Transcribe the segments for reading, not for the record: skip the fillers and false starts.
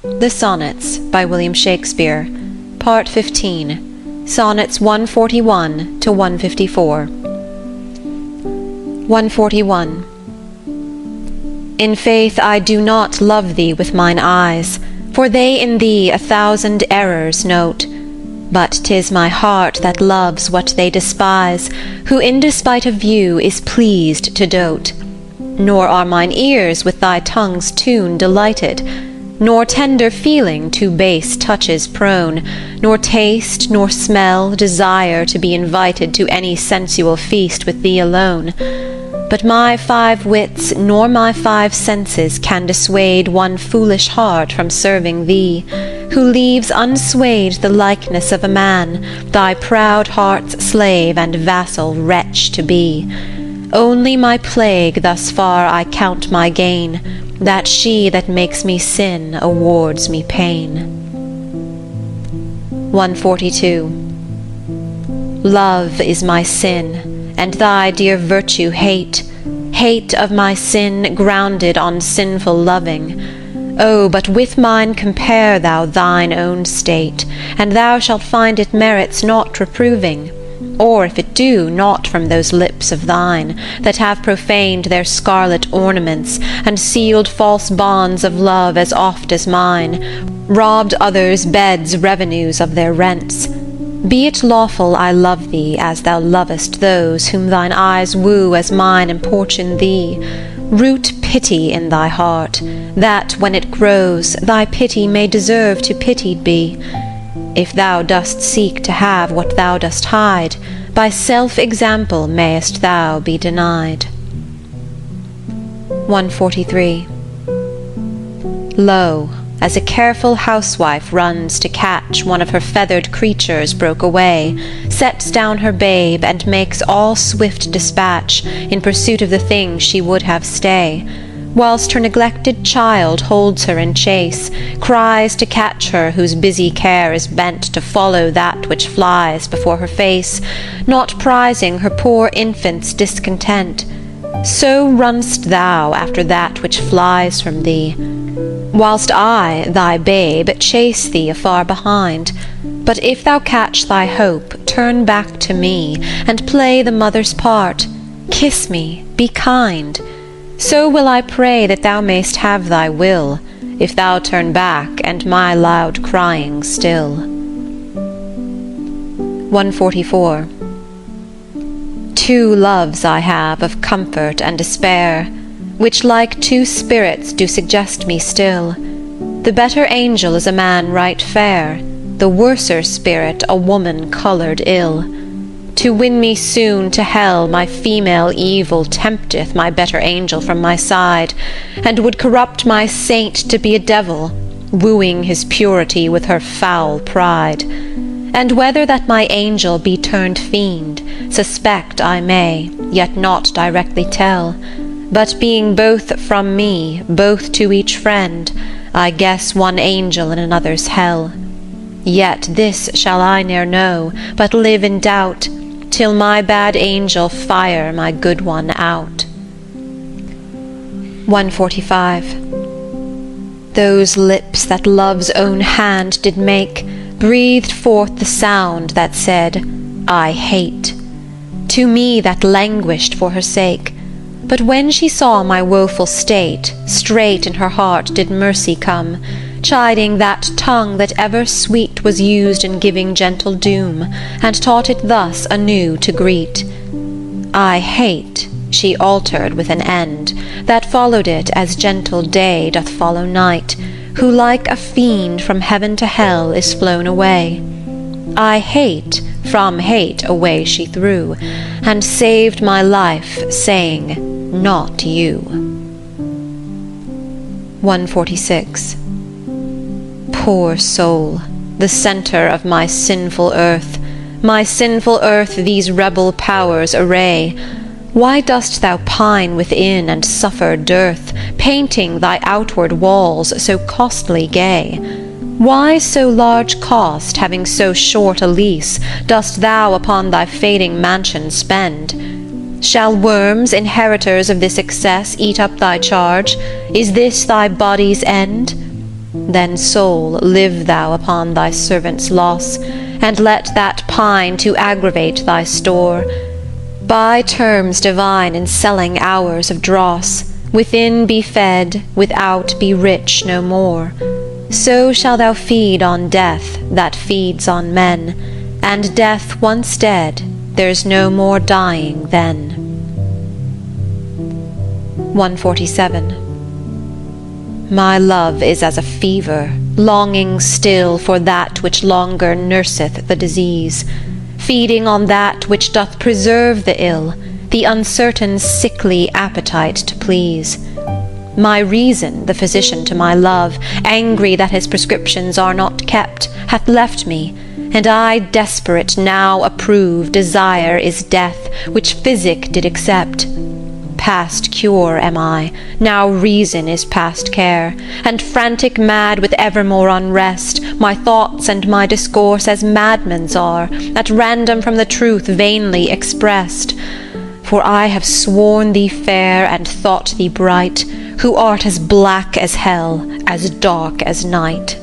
The Sonnets by William Shakespeare, Part 15, Sonnets 141 to 154. 141. In faith I do not love thee with mine eyes, for they in thee 1,000 errors note. But 'tis my heart that loves what they despise, who in despite of view is pleased to dote. Nor are mine ears with thy tongue's tune delighted, nor tender feeling to base touches prone, nor taste, nor smell, desire to be invited to any sensual feast with thee alone. But my 5 wits nor my 5 senses can dissuade one foolish heart from serving thee, who leaves unswayed the likeness of a man, thy proud heart's slave and vassal wretch to be. Only my plague thus far I count my gain, that she that makes me sin awards me pain. 142. Love is my sin, and thy dear virtue hate, hate of my sin grounded on sinful loving. Oh, but with mine compare thou thine own state, and thou shalt find it merits not reproving, or if it do, not from those lips of thine, that have profaned their scarlet ornaments, and sealed false bonds of love as oft as mine, robbed others' beds' revenues of their rents. Be it lawful I love thee as thou lovest those whom thine eyes woo as mine importune thee. Root pity in thy heart, that, when it grows, thy pity may deserve to pitied be. If thou dost seek to have what thou dost hide, by self-example mayest thou be denied. 143. Lo, as a careful housewife runs to catch one of her feathered creatures broke away, sets down her babe, and makes all swift dispatch in pursuit of the thing she would have stay, whilst her neglected child holds her in chase, cries to catch her whose busy care is bent to follow that which flies before her face, not prizing her poor infant's discontent, so runn'st thou after that which flies from thee, whilst I, thy babe, chase thee afar behind. But if thou catch thy hope, turn back to me, and play the mother's part. Kiss me, be kind. So will I pray that thou mayst have thy will, if thou turn back, and my loud crying still. 144. 2 loves I have of comfort and despair, which like 2 spirits do suggest me still. The better angel is a man right fair, the worser spirit a woman colour'd ill. To win me soon to hell my female evil tempteth my better angel from my side, and would corrupt my saint to be a devil, wooing his purity with her foul pride. And whether that my angel be turned fiend, suspect I may, yet not directly tell. But being both from me, both to each friend, I guess one angel in another's hell. Yet this shall I ne'er know, but live in doubt, till my bad angel fire my good one out. 145. Those lips that love's own hand did make breathed forth the sound that said, I hate, to me that languished for her sake. But when she saw my woeful state, straight in her heart did mercy come, chiding that tongue that ever sweet was used in giving gentle doom, and taught it thus anew to greet. I hate she altered with an end, that followed it as gentle day doth follow night, who like a fiend from heaven to hell is flown away. I hate, from hate away she threw, and saved my life, saying, not you. 146. Poor soul, the centre of my sinful earth these rebel powers array. Why dost thou pine within and suffer dearth, painting thy outward walls so costly gay? Why so large cost, having so short a lease, dost thou upon thy fading mansion spend? Shall worms, inheritors of this excess, eat up thy charge? Is this thy body's end? Then, soul, live thou upon thy servant's loss, and let that pine to aggravate thy store. Buy terms divine in selling hours of dross, within be fed, without be rich no more. So shall thou feed on death that feeds on men, and death once dead, there's no more dying then. 147. My love is as a fever, longing still for that which longer nurseth the disease, feeding on that which doth preserve the ill, the uncertain sickly appetite to please. My reason, the physician to my love, angry that his prescriptions are not kept, hath left me, and I desperate now approve desire is death, which physic did accept. Past cure am I, now reason is past care, and frantic mad with evermore unrest, my thoughts and my discourse as madmen's are, at random from the truth vainly expressed. For I have sworn thee fair and thought thee bright, who art as black as hell, as dark as night.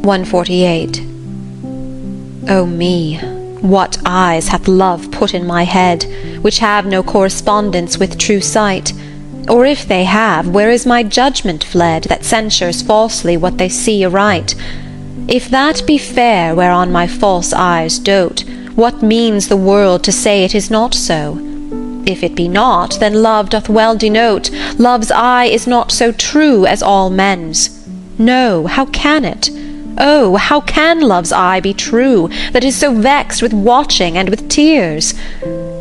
148. O me! What eyes hath love put in my head, which have no correspondence with true sight? Or if they have, where is my judgment fled, that censures falsely what they see aright? If that be fair whereon my false eyes dote, what means the world to say it is not so? If it be not, then love doth well denote love's eye is not so true as all men's. No, how can it? Oh, how can love's eye be true, that is so vexed with watching and with tears?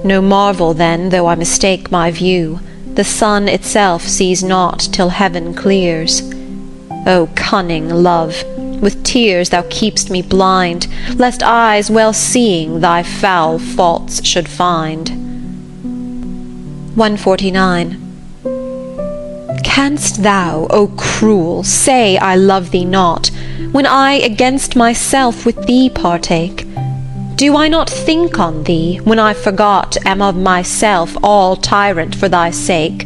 No marvel then, though I mistake my view, the sun itself sees not till heaven clears. O cunning love, with tears thou keep'st me blind, lest eyes well seeing thy foul faults should find. 149. Canst thou, O cruel, say I love thee not, when I against myself with thee partake? Do I not think on thee, when I forgot am of myself all tyrant for thy sake?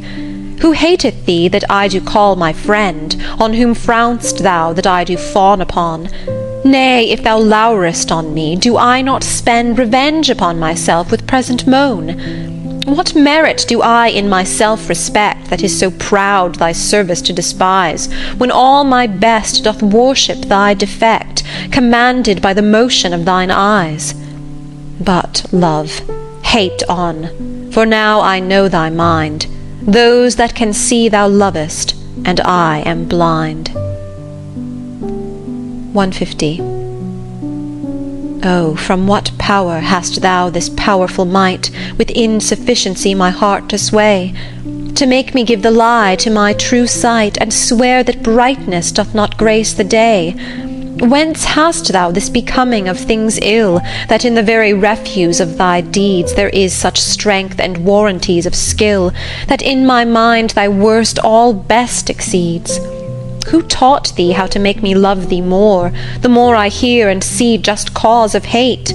Who hateth thee that I do call my friend, on whom frown'st thou that I do fawn upon? Nay, if thou lourest on me, do I not spend revenge upon myself with present moan? What merit do I in myself respect, that is so proud thy service to despise, when all my best doth worship thy defect, commanded by the motion of thine eyes? But, love, hate on, for now I know thy mind, those that can see thou lovest, and I am blind. 150. Oh, from what power hast thou this powerful might, with insufficiency my heart to sway, to make me give the lie to my true sight, and swear that brightness doth not grace the day? Whence hast thou this becoming of things ill, that in the very refuse of thy deeds there is such strength and warranties of skill, that in my mind thy worst all best exceeds? Who taught thee how to make me love thee more, the more I hear and see just cause of hate?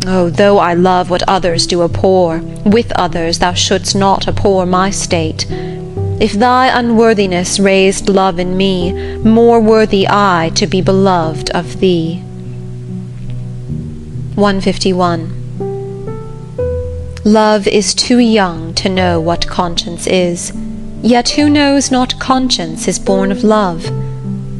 Oh, though I love what others do abhor, with others thou shouldst not abhor my state. If thy unworthiness raised love in me, more worthy I to be beloved of thee. 151. Love is too young to know what conscience is, yet who knows not conscience is born of love?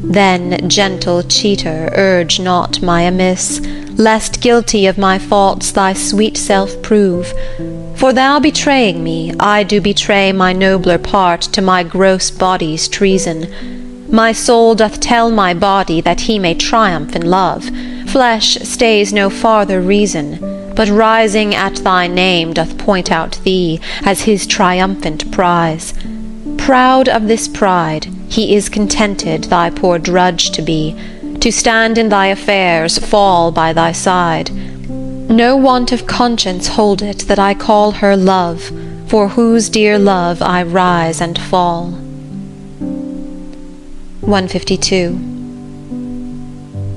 Then, gentle cheater, urge not my amiss, lest guilty of my faults thy sweet self prove. For thou betraying me, I do betray my nobler part to my gross body's treason. My soul doth tell my body that he may triumph in love. Flesh stays no farther reason, but rising at thy name doth point out thee as his triumphant prize. Proud of this pride, he is contented thy poor drudge to be, to stand in thy affairs, fall by thy side. No want of conscience hold it that I call her love, for whose dear love I rise and fall. 152.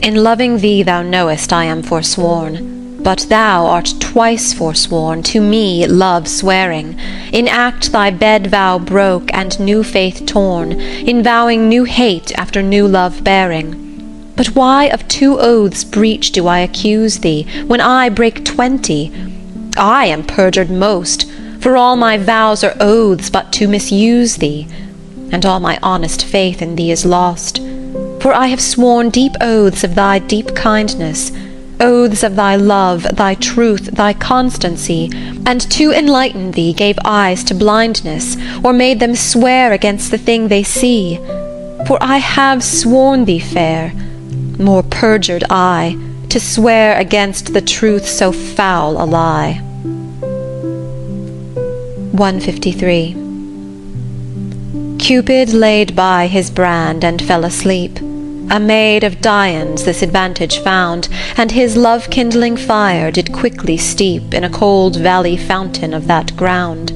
In loving thee thou knowest I am forsworn, But thou art twice forsworn, to me love swearing. In act thy bed vow broke, and new faith torn, in vowing new hate after new love bearing. But why of 2 oaths breach do I accuse thee, when I break 20? I am perjured most, for all my vows are oaths but to misuse thee, and all my honest faith in thee is lost. For I have sworn deep oaths of thy deep kindness, oaths of thy love, thy truth, thy constancy, and to enlighten thee gave eyes to blindness, or made them swear against the thing they see. For I have sworn thee fair, more perjured I, to swear against the truth so foul a lie. 153. Cupid laid by his brand and fell asleep. A maid of Dian's this advantage found, and his love-kindling fire did quickly steep in a cold valley fountain of that ground,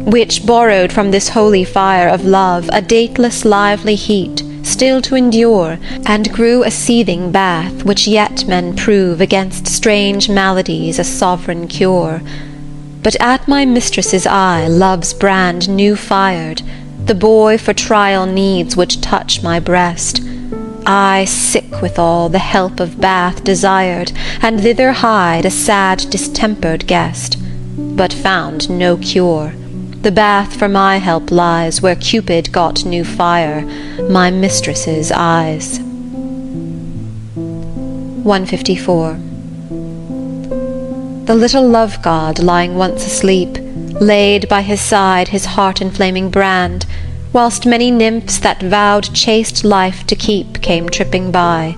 which borrowed from this holy fire of love a dateless lively heat, still to endure, and grew a seething bath, which yet men prove against strange maladies a sovereign cure. But at my mistress's eye love's brand new fired, the boy for trial needs would touch my breast. I, sick withal, the help of bath desired, and thither hied a sad distempered guest, but found no cure. The bath for my help lies where Cupid got new fire, my mistress's eyes. 154. The little love-god lying once asleep, laid by his side his heart-inflaming brand, whilst many nymphs that vowed chaste life to keep came tripping by.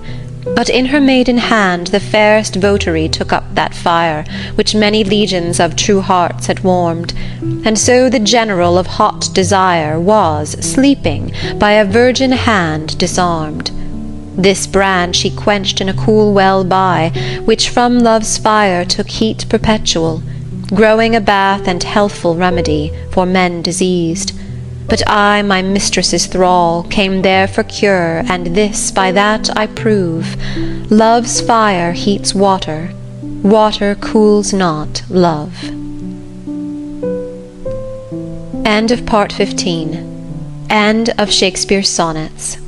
But in her maiden hand the fairest votary took up that fire, which many legions of true hearts had warmed, and so the general of hot desire was, sleeping, by a virgin hand disarmed. This brand she quenched in a cool well by, which from love's fire took heat perpetual, growing a bath and healthful remedy for men diseased. But I, my mistress's thrall, came there for cure, and this by that I prove: love's fire heats water, water cools not love. End of Part 15. End of Shakespeare Sonnets.